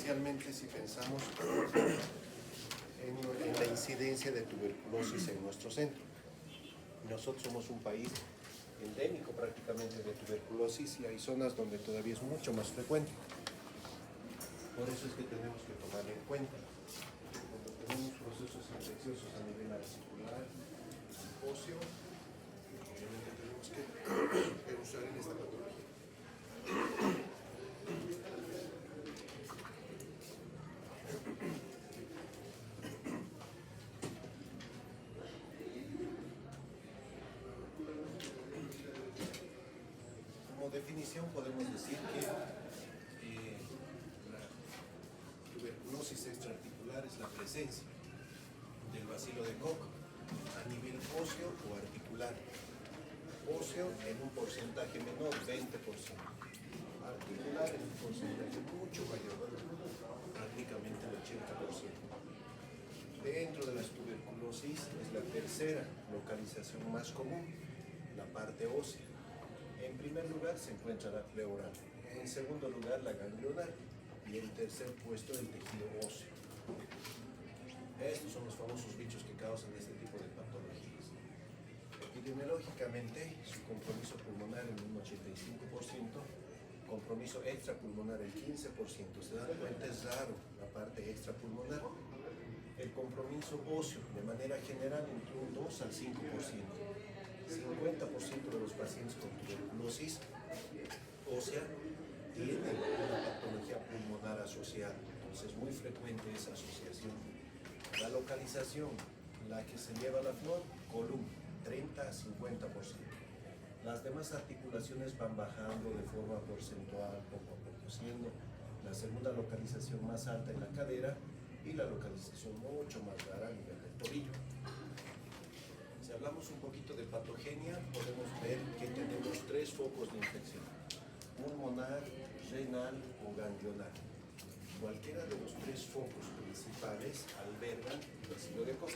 especialmente si pensamos en la incidencia de tuberculosis en nuestro centro. Nosotros somos un país endémico prácticamente de tuberculosis y hay zonas donde todavía es mucho más frecuente. Por eso es que tenemos que tomarlo en cuenta. Cuando tenemos procesos infecciosos a nivel articular, óseo, obviamente tenemos que usar en esta patología. Como definición podemos decir que la tuberculosis extraarticular es la presencia del bacilo de Koch a nivel óseo o articular. Óseo en un porcentaje menor, 20%. Articular en un porcentaje mucho mayor, prácticamente el 80%. Dentro de las tuberculosis es la tercera localización más común, la parte ósea. En primer lugar se encuentra la pleural, en segundo lugar la ganglionar y en tercer puesto el tejido óseo. Estos son los famosos bichos que causan este tipo de patologías. Epidemiológicamente, su compromiso pulmonar en un 85%, compromiso extrapulmonar el 15%. Se dan cuenta, es raro la parte extrapulmonar. El compromiso óseo, de manera general, entre un 2 al 5%. 50% de los pacientes con tuberculosis ósea tienen una patología pulmonar asociada. Entonces, es muy frecuente esa asociación. La localización, la que se lleva la flor, columna, 30 a 50%. Las demás articulaciones van bajando de forma porcentual, poco a poco, siendo la segunda localización más alta en la cadera y la localización mucho más rara a nivel del tobillo. Si hablamos un poquito de patogenia, podemos ver que tenemos tres focos de infección: pulmonar, renal o ganglionar. Cualquiera de los tres focos principales albergan el bacilo de Koch.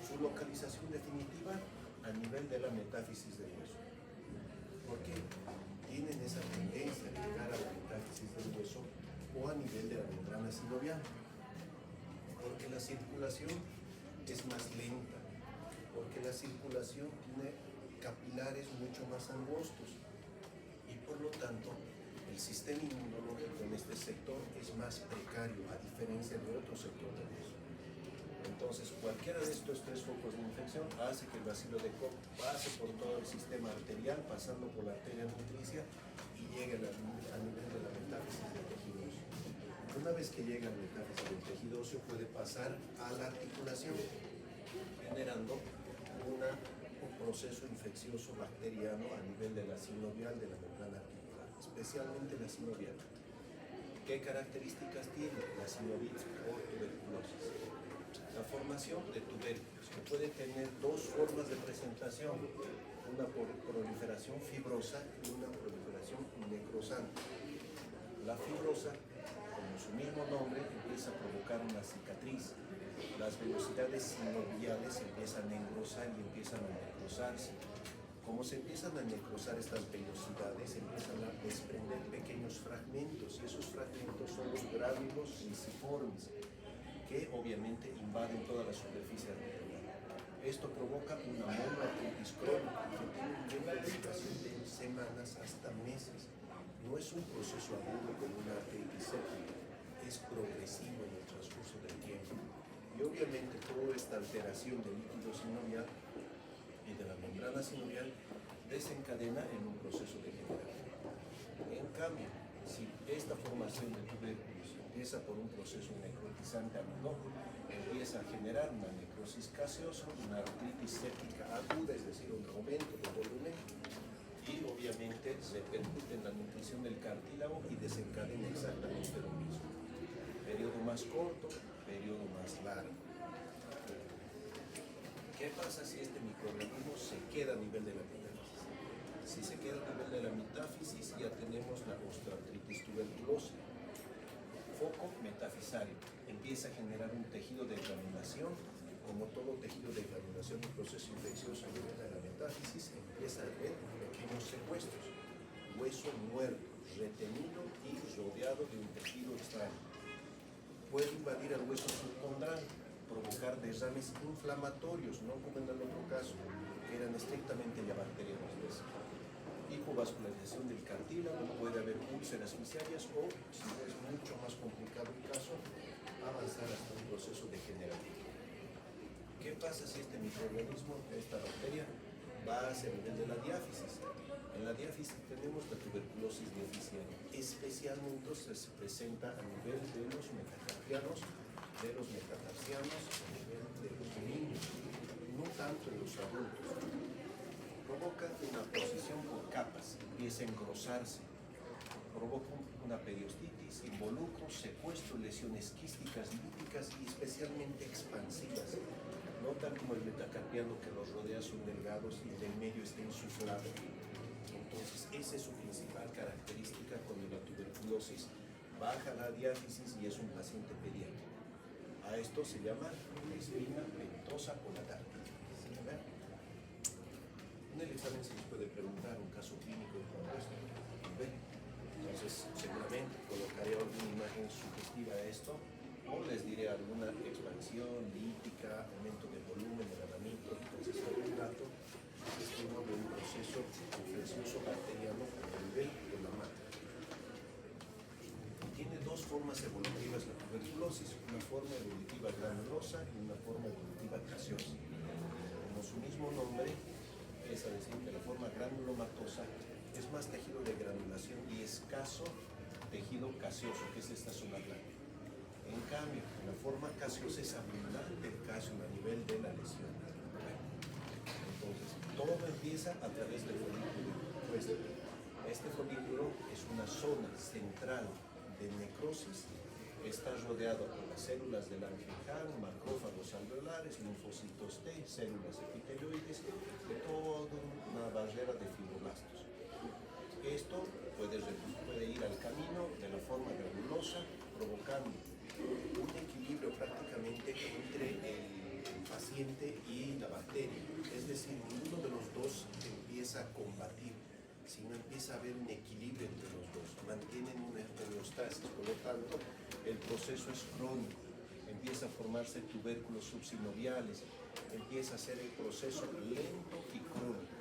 Su localización definitiva a nivel de la metáfisis del hueso. ¿Por qué? Tienen esa tendencia a llegar a la metáfisis del hueso o a nivel de la membrana sinovial. Porque la circulación es más lenta, porque la circulación tiene capilares mucho más angostos y por lo tanto el sistema inmunológico en este sector es más precario a diferencia de otros sectores del hueso. Entonces, cualquiera de estos tres focos de infección hace que el bacilo de Koch pase por todo el sistema arterial, pasando por la arteria nutricia y llegue a nivel de la metáfisis del tejido óseo. Una vez que llega a la metáfisis del tejido óseo, puede pasar a la articulación, generando un proceso infeccioso bacteriano a nivel de la sinovial de la membrana articular, especialmente la sinovial. ¿Qué características tiene la sinovitis por tuberculosis? La formación de tubérculos, que puede tener dos formas de presentación, una por proliferación fibrosa y una proliferación necrosante. La fibrosa, como su mismo nombre, empieza a provocar una cicatriz. Las velocidades sinoviales empiezan a engrosar y empiezan a necrosarse. Como se empiezan a necrosar estas velocidades, empiezan a desprender pequeños fragmentos, y esos fragmentos son los gránulos lisiformes, que obviamente invaden toda la superficie articular. Esto provoca una monoartritis crónica que tiene un tiempo de duración de semanas hasta meses. No es un proceso agudo como una artritis séptica, es progresivo en el transcurso del tiempo. Y obviamente toda esta alteración del líquido sinovial y de la membrana sinovial desencadena en un proceso degenerativo. En cambio, si esta formación de tubérculos empieza por un proceso necrotizante agudo, empieza a generar una necrosis gaseosa, una artritis séptica aguda, es decir, un aumento de volumen, y obviamente repercute en la nutrición del cartílago y desencadena exactamente lo mismo. Periodo más corto, periodo más largo. ¿Qué pasa si este microorganismo se queda a nivel de la metáfisis? Si se queda a nivel de la metáfisis, ya tenemos la osteoartritis tuberculosa. Foco metafisario. Empieza a generar un tejido de granulación. Como todo tejido de granulación, un proceso infeccioso a nivel de la metáfisis, empieza a haber pequeños secuestros. Hueso muerto, retenido y rodeado infectado de un tejido extraño. Puede invadir el hueso subcondral, provocar derrames inflamatorios, no como en el otro caso, que eran estrictamente ya bacterianos. Hipovascularización del cartílago, puede haber úlceras miserias o, si es mucho más complicado el caso, avanzar hasta un proceso degenerativo. ¿Qué pasa si este microorganismo, esta bacteria, va hacia el nivel de la diáfisis? En la diáfisis tenemos la tuberculosis diafisiaria. Especialmente se presenta a nivel de los metacarpianos, de los metatarsianos, a nivel de los niños, no tanto en los adultos. Provoca una posición por capas, empieza a engrosarse, provoca una periostitis, involucro, secuestro, lesiones quísticas, líticas y especialmente expansivas. No tal como el metacarpiano, que los rodea son delgados y el medio está insuflado. Entonces, esa es su principal característica cuando la tuberculosis baja la diáfisis y es un paciente pediátrico. A esto se llama espina ventosa o la dártica. En el examen se les puede preguntar un caso clínico como esto. Entonces, seguramente colocaré alguna imagen sugestiva a esto, o les diré alguna expansión, lítica, aumento de volumen, hermanamiento. Entonces, algún dato es uno de un proceso infeccioso bacteriano a nivel de la mata. Tiene dos formas evolutivas la tuberculosis, una forma evolutiva granulosa y una forma evolutiva gaseosa. Como su mismo nombre, es decir, que la forma granulomatosa es más tejido de granulación y escaso tejido gaseoso, que es esta zona blanca. En cambio, en la forma gaseosa es abundante el calcio a nivel de la lesión. Entonces, todo empieza a través del folículo. Pues, este folículo es una zona central de necrosis. Está rodeado por las células del Langerhans, macrófagos alveolares, linfocitos T, células epitelioides, de toda una barrera de fibroblastos. Esto puede ir al camino de la forma granulosa, provocando un equilibrio prácticamente entre el paciente y la bacteria. Es decir, ninguno de los dos empieza a combatir, sino empieza a haber un equilibrio entre los dos, mantienen una homeostasis. Por lo tanto, el proceso es crónico, empieza a formarse tubérculos subsinoviales, empieza a ser el proceso lento y crónico.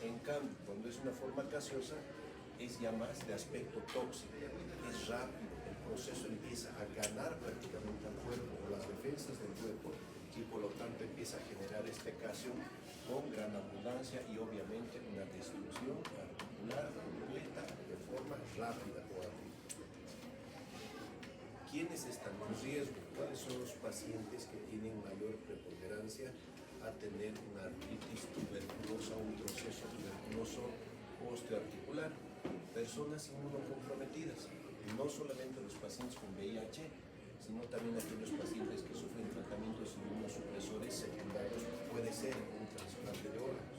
En cambio, cuando es una forma gaseosa, es ya más de aspecto tóxico, es rápido, el proceso empieza a ganar prácticamente al cuerpo o las defensas del cuerpo, y por lo tanto empieza a generar este calcio con gran abundancia y obviamente una destrucción articular completa de forma rápida o aguda. ¿Quiénes están en riesgo? ¿Cuáles son los pacientes que tienen mayor preponderancia a tener una artritis tuberculosa o un proceso tuberculoso osteoarticular? Personas inmunocomprometidas, no solamente los pacientes con VIH, sino también aquellos pacientes que sufren tratamientos inmunosupresores secundarios, puede ser un trasplante de órganos.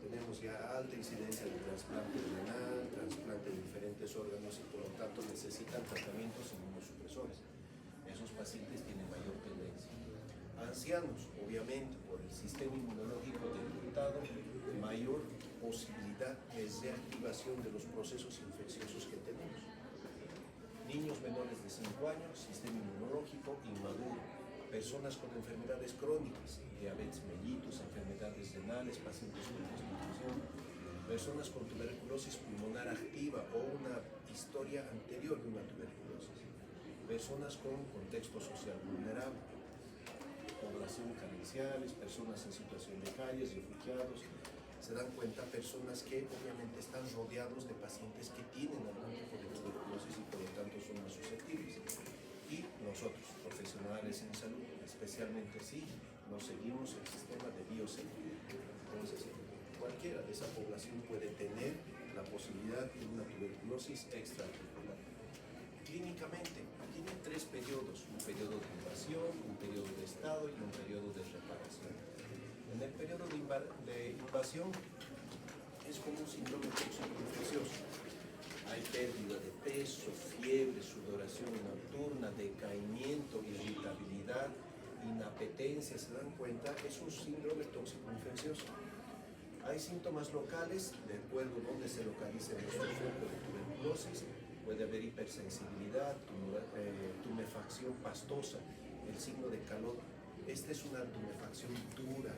Tenemos ya alta incidencia de trasplante renal, trasplante de diferentes órganos y por lo tanto necesitan tratamientos inmunosupresores. Esos pacientes tienen mayor tendencia. Ancianos, obviamente, por el sistema inmunológico debilitado, mayor posibilidad de reactivación de los procesos infecciosos que tenemos. Niños menores de 5 años, sistema inmunológico inmaduro. Personas con enfermedades crónicas, diabetes mellitus, enfermedades renales, pacientes con desnutrición. Personas con tuberculosis pulmonar activa o una historia anterior de una tuberculosis. Personas con contexto social vulnerable. Población carenciales, personas en situación de calles, refugiados. Se dan cuenta personas que obviamente están rodeados de pacientes que tienen algún tipo de tuberculosis y por lo tanto son más susceptibles. Y nosotros, profesionales en salud, especialmente si nos seguimos el sistema de bioseguridad. Entonces, cualquiera de esa población puede tener la posibilidad de una tuberculosis extraarticular. Clínicamente, tiene 3 periodos: un periodo de invasión, un periodo de estado y un periodo de reparación. En el periodo de invasión es como un síndrome tóxico-infeccioso. Hay pérdida de peso, fiebre, sudoración nocturna, decaimiento, irritabilidad, inapetencia. ¿Se dan cuenta? Es un síndrome tóxico-infeccioso. Hay síntomas locales, de acuerdo a dónde se localice nuestro foco de tuberculosis. puede haber hipersensibilidad, tumefacción pastosa, el signo de calor. Esta es una tumefacción dura,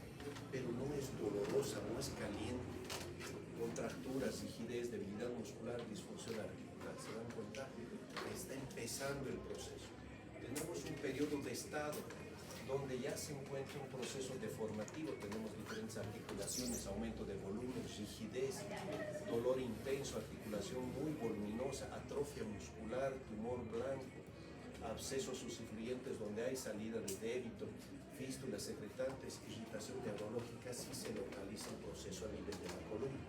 pero no es dolorosa, no es caliente. Contracturas, rigidez, debilidad muscular, disfunción articular. ¿Se dan cuenta? Está empezando el proceso. Tenemos un periodo de estado donde ya se encuentra un proceso deformativo. Tenemos diferentes articulaciones, aumento de volumen, rigidez, dolor intenso, articulación muy voluminosa, atrofia muscular, tumor blanco, abscesos suscifluyentes donde hay salida de débito, fístulas secretantes, irritación neurológica, si se localiza un proceso a nivel de la columna.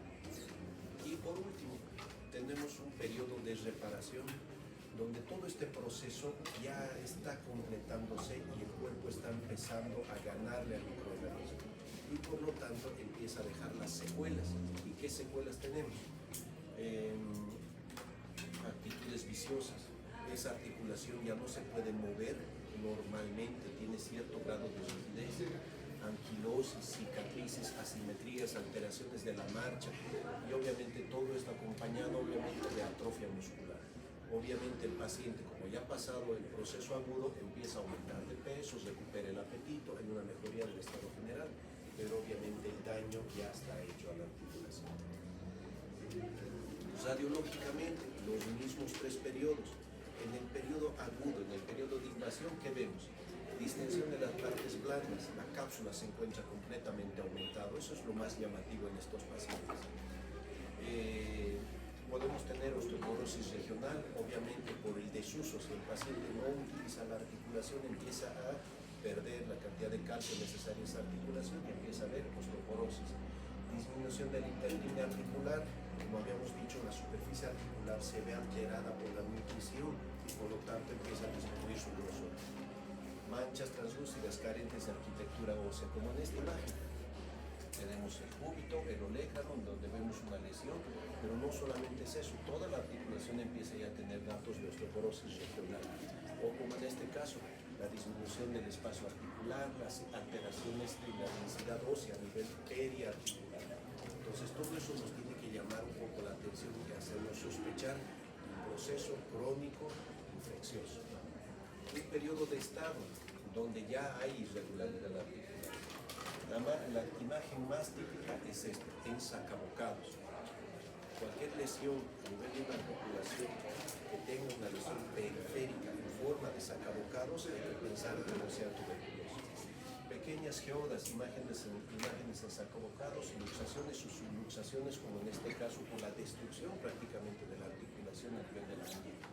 Y por último, tenemos un periodo de reparación donde todo este proceso ya está completándose y el cuerpo está empezando a ganarle al microorganismo. Y por lo tanto empieza a dejar las secuelas. ¿Y qué secuelas tenemos? Actitudes viciosas. Esa articulación ya no se puede mover normalmente, tiene cierto grado de rigidez, anquilosis, cicatrices, asimetrías, alteraciones de la marcha, y obviamente todo está acompañado obviamente de atrofia muscular. Obviamente el paciente, como ya ha pasado el proceso agudo, empieza a aumentar de peso, recupera el apetito, hay una mejoría del estado general, pero obviamente el daño ya está hecho a la articulación. Radiológicamente, los mismos tres periodos. En el periodo agudo, en el periodo de invasión, ¿qué vemos? Distensión de las partes blandas, la cápsula se encuentra completamente aumentado, eso es lo más llamativo en estos pacientes. Podemos tener osteoporosis regional, obviamente por el desuso, si el paciente no utiliza la articulación, empieza a perder la cantidad de calcio necesaria a esa articulación y empieza a haber osteoporosis. Disminución de la interlínea articular, como habíamos dicho, la superficie articular se ve alterada por la nutrición y por lo tanto empieza a disminuir su grosor. Manchas translúcidas carentes de arquitectura ósea, como en esta imagen. Tenemos el cúbito, el olecranon, donde vemos una lesión, pero no solamente es eso, toda la articulación empieza ya a tener datos de osteoporosis regional. O como en este caso, la disminución del espacio articular, las alteraciones de la densidad ósea a nivel periarticular. Entonces todo eso nos tiene que llamar un poco la atención y hacernos sospechar un proceso crónico infeccioso. Un periodo de estado donde ya hay irregularidad articular. La imagen más típica es esta, en sacabocados. Cualquier lesión a nivel de una articulación que tenga una lesión periférica en forma de sacabocados, hay que pensar que no sea tuberculosis. Pequeñas geodas, imágenes en sacabocados, luxaciones o subluxaciones, como en este caso por la destrucción prácticamente de la articulación a nivel de la muñeca.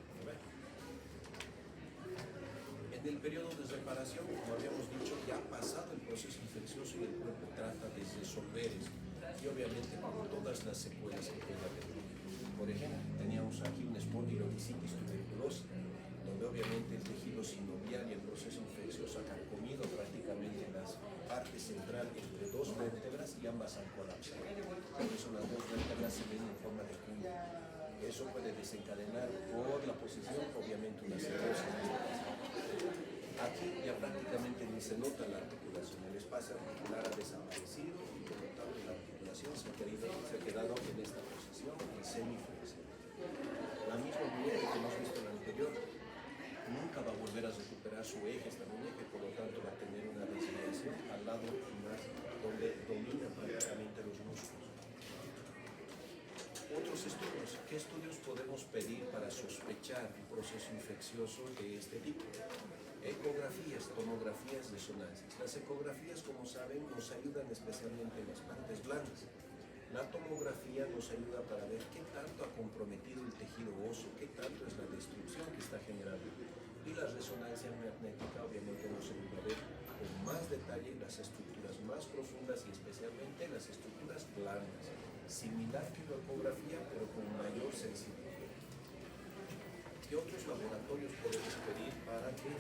En el periodo de reparación, como habíamos dicho, ya ha pasado el proceso infeccioso y el cuerpo trata de resolver eso. Y obviamente con todas las secuelas que pueda tener. Por ejemplo, teníamos aquí una espondilolisitis tuberculosa, donde obviamente el tejido sinovial y el proceso infeccioso ha carcomido prácticamente las partes centrales entre dos vértebras y ambas han colapsado. Por eso las dos vértebras se ven en forma de cuña. Eso puede desencadenar por la posición, obviamente, una cirrosis. Aquí ya prácticamente ni se nota la articulación, el espacio articular ha desaparecido y por lo tanto la articulación se ha quedado en esta posición en semiflexión. La misma muñeca que hemos visto en la anterior nunca va a volver a recuperar su eje, esta muñeca, y por lo tanto va a tener una desviación al lado más donde dominan prácticamente los músculos. Otros estudios, ¿qué estudios podemos pedir para sospechar un proceso infeccioso de este tipo? Ecografías, tomografías, resonancias. Las ecografías, como saben, nos ayudan especialmente en las partes blandas. La tomografía nos ayuda para ver qué tanto ha comprometido el tejido óseo, qué tanto es la destrucción que está generando. Y la resonancia magnética obviamente nos ayuda a ver con más detalle las estructuras más profundas y especialmente las estructuras blandas, similar que la ecografía pero con mayor sensibilidad. ¿Qué otros laboratorios podemos pedir para que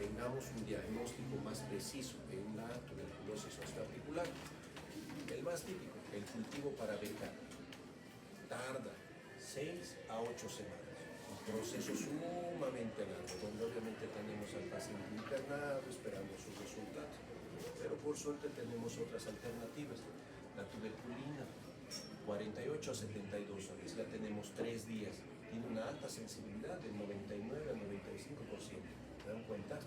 tengamos un diagnóstico más preciso de una tuberculosis osteoarticular? El más típico, el cultivo para becar, tarda 6 a 8 semanas, un proceso sumamente largo, donde obviamente tenemos al paciente internado esperando sus resultados, pero por suerte tenemos otras alternativas. La tuberculina, 48 a 72 horas, la tenemos 3 días, tiene una alta sensibilidad del 99 al 95%. ¿Se dan cuenta?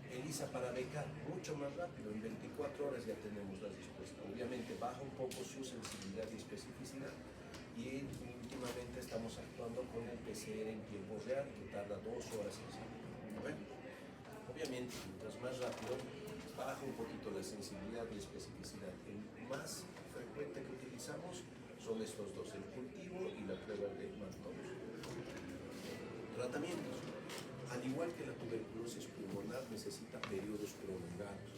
ELISA para becar mucho más rápido, en 24 horas ya tenemos la respuesta. Obviamente baja un poco su sensibilidad y especificidad, y últimamente estamos actuando con el PCR en tiempo real, que tarda 2 horas en salir. Bueno, obviamente, mientras más rápido, baja un poquito la sensibilidad y especificidad. El más frecuente que utilizamos son estos dos, el cultivo y la prueba de Martov. Tratamientos. Al igual que la tuberculosis pulmonar, necesita periodos prolongados.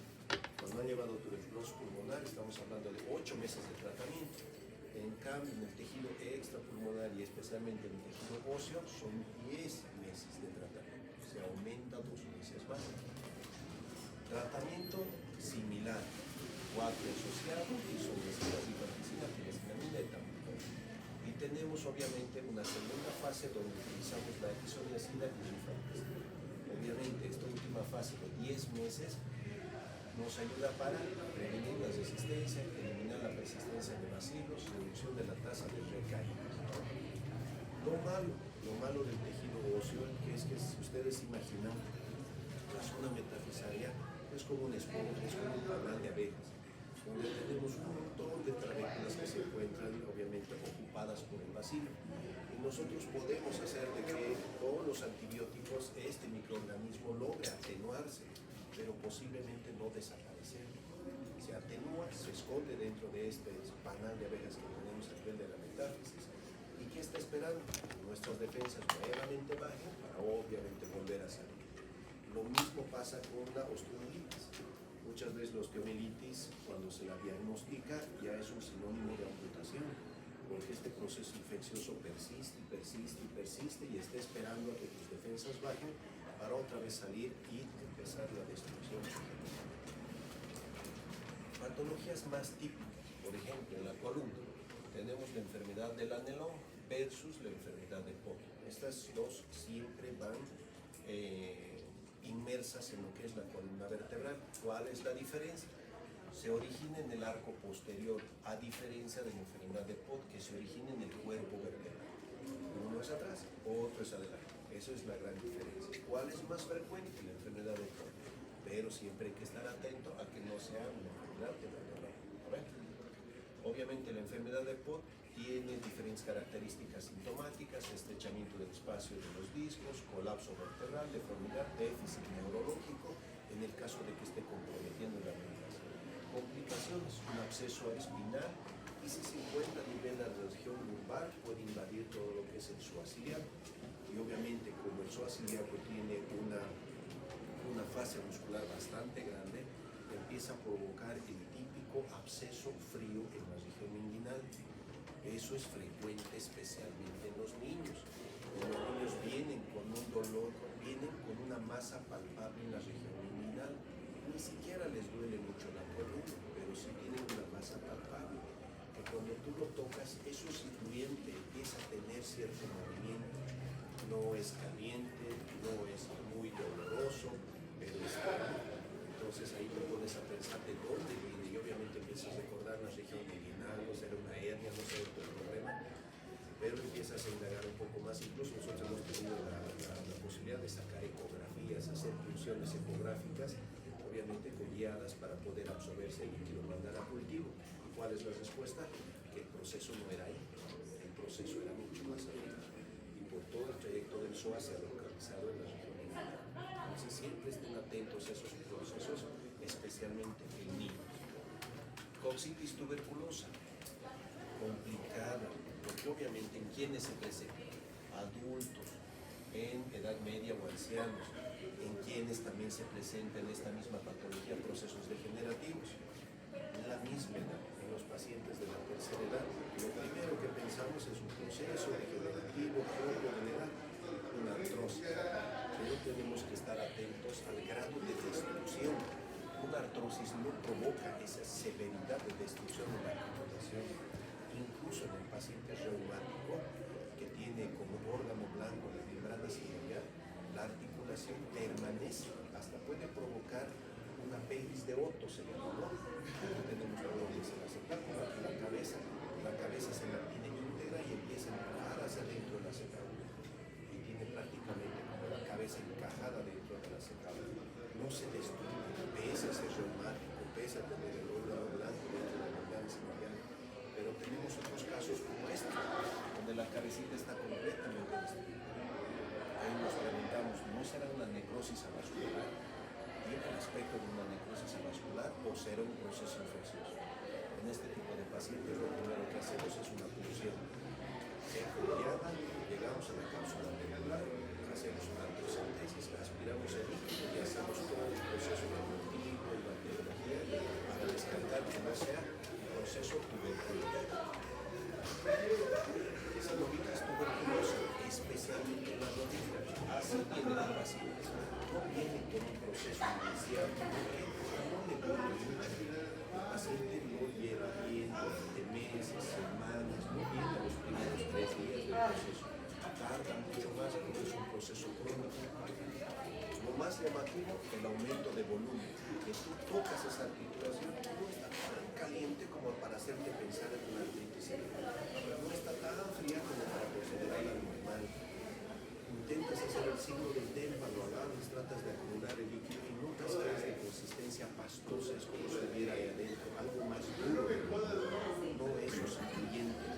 Cuando han llevado tuberculosis pulmonar, estamos hablando de 8 meses de tratamiento. En cambio, en el tejido extrapulmonar y especialmente en el tejido óseo, son 10 meses de tratamiento. Se aumenta 2 meses más. Tratamiento similar, cuatro asociado, y son rifampicina, tirosinamida y tamiflu. Y tenemos obviamente una segunda fase donde utilizamos la isoniazida y rifampicina. Obviamente esta última fase de 10 meses nos ayuda para prevenir la resistencia, eliminar la persistencia de bacilos, reducción de la tasa de recaídas. Lo malo del tejido óseo, que es que si ustedes imaginan, la zona metafisaria es como un esponja, es como un panal de abejas, donde tenemos un montón de trabéculas que se encuentran obviamente ocupadas por el bacilo. Y nosotros podemos hacer de que con los antibióticos este microorganismo logre atenuarse, pero posiblemente no desaparecer. Se atenúa, se esconde dentro de este panal de abejas que tenemos a nivel de la metáfisis. ¿Y qué está esperando? Nuestras defensas nuevamente bajen para obviamente volver a salir. Lo mismo pasa con la osteomielitis. Muchas veces la osteomielitis, cuando se la diagnostica, ya es un sinónimo de amputación, porque este proceso infeccioso persiste y persiste y persiste y está esperando a que tus defensas bajen para otra vez salir y empezar la destrucción. Patologías más típicas, por ejemplo, en la columna, tenemos la enfermedad del anelón versus la enfermedad de Pock. Estas dos siempre van inmersas en lo que es la columna vertebral. ¿Cuál es la diferencia? Se origina en el arco posterior, a diferencia de la enfermedad de Pock, que se origina en el cuerpo vertebral. Uno es atrás, otro es adelante. Esa es la gran diferencia. ¿Cuál es más frecuente? La enfermedad de Pock. Pero siempre hay que estar atento a que no sea una enfermedad de vertebral. Obviamente la enfermedad de Pock tiene diferentes características sintomáticas: estrechamiento del espacio de los discos, colapso vertebral, deformidad, déficit neurológico, en el caso de que esté comprometiendo la medicación. Complicaciones: un absceso espinal, y si se encuentra a nivel de la región lumbar, puede invadir todo lo que es el psoas ilíaco. Y obviamente, como el psoas ilíaco tiene una fascia muscular bastante grande, empieza a provocar el típico absceso frío en la región inguinal. Eso es frecuente especialmente en los niños. Los niños vienen con un dolor, vienen con una masa palpable en la región inguinal. Ni siquiera les duele mucho la columna, pero sí tienen una masa palpable, que cuando tú lo tocas, eso situyente empieza a tener cierto movimiento. No es caliente, no es muy doloroso, pero está. Entonces ahí te pones a pensar de dónde viene, y obviamente empiezas a recordar la región inguinal, no será una hernia, no será tu problema, pero empiezas a indagar un poco más. Incluso nosotros hemos tenido la posibilidad de sacar ecografías, hacer funciones ecográficas, obviamente guiadas para poder absorberse el líquido, mandar a cultivo. ¿Y cuál es la respuesta? Que el proceso no era ahí, el proceso era mucho más arriba, y por todo el trayecto del psoas se ha localizado en la región inguinal. Entonces siempre estén atentos a esos procesos, especialmente en niños. Coxitis tuberculosa, complicada, porque obviamente en quienes se presenta: adultos, en edad media o ancianos, en quienes también se presenta en esta misma patología procesos degenerativos. La misma edad, en los pacientes de la tercera edad, lo primero que pensamos es un proceso degenerativo propio de la edad, una artrosis. Pero tenemos que estar atentos al grado de destrucción. Una artrosis no provoca esa severidad de destrucción de la articulación. Incluso en el paciente reumático, que tiene como órgano blanco la membrana sinovial, la articulación permanece, hasta puede provocar una pelvis de Otto, se llama, ¿no? Tenemos dolores en las acétabulas, la cabeza se mantiene íntegra y empieza a empujar hacia adentro de la acétabula. vesícula está completamente destruida. Ahí nos preguntamos, ¿no será una necrosis avascular? ¿Tiene el aspecto de una necrosis avascular o será un proceso infeccioso? En este tipo de pacientes lo primero que hacemos es una punción secuenciada, llegamos a la cápsula alveolar, hacemos una amniocentesis, aspiramos el líquido y hacemos todo el proceso de multiplico y bacteriología para descartar que no sea un proceso tuberculoso. Si lo ubicas tuberculoso, especialmente en las rodillas, así vienen los pacientes. No vienen con un proceso inicial, porque no le duele mucho. El paciente no lleva bien durante meses, semanas, no viene los primeros 3 días del proceso. Tarda mucho más porque es un proceso crónico. Lo más llamativo, el aumento de volumen. Que tú tocas esa articulación, no está tan caliente como para hacerte pensar en una artritis cerebral. No está tan fría como para considerarla normal. Intentas hacer el signo del témpano, agarras, tratas de acumular el líquido y notas que es de consistencia pastosa, es como si hubiera ahí adentro algo más duro, no es sustituyente.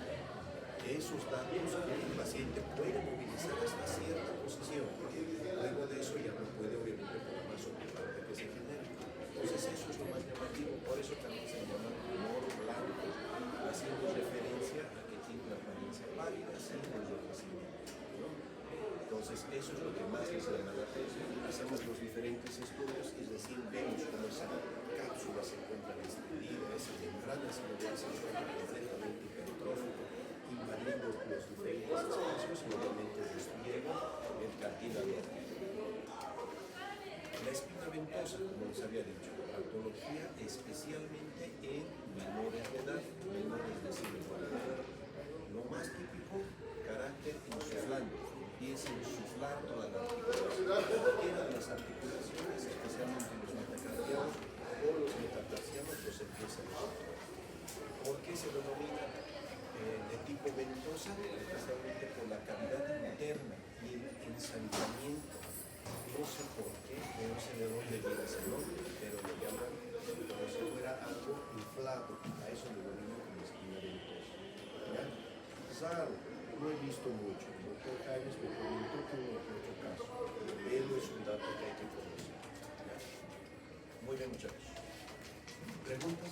Esos datos el paciente puede movilizar hasta cierta posición, luego de eso ya no puede, obviamente, por la más ocupante que se genera. Entonces eso es lo más llamativo, por eso también se llama tumor blanco, haciendo referencia a que tiene una apariencia pálida sin enrojecimiento, ¿no? Entonces eso es lo que más les llama la atención. Hacemos los diferentes estudios, es decir, vemos cómo esa cápsula se encuentra extendida, esa membrana celular se encuentra completamente hipertrófica, invadiendo los diferentes espacios y obviamente despliega el cartílago. La espina ventosa, como les había dicho, patología especialmente en menores de edad, menores de 5 años. Lo más típico, carácter insuflante, empieza a insuflar toda la articulación. Cualquiera de las articulaciones, especialmente los metacardianos o los metatarsianos, los empieza a insuflar. ¿Por qué se denomina de tipo ventosa? Especialmente por la cavidad interna y el ensanchamiento. No sé por qué, no sé de dónde viene ese nombre, pero le llaman como si fuera algo inflado. A eso le denomino como espina ventosa. ¿Ya? Raro, no he visto mucho. El doctor James me comentó que uno que otro caso, pero es un dato que hay que conocer. ¿Ya? Muy bien, muchachos. ¿Preguntas?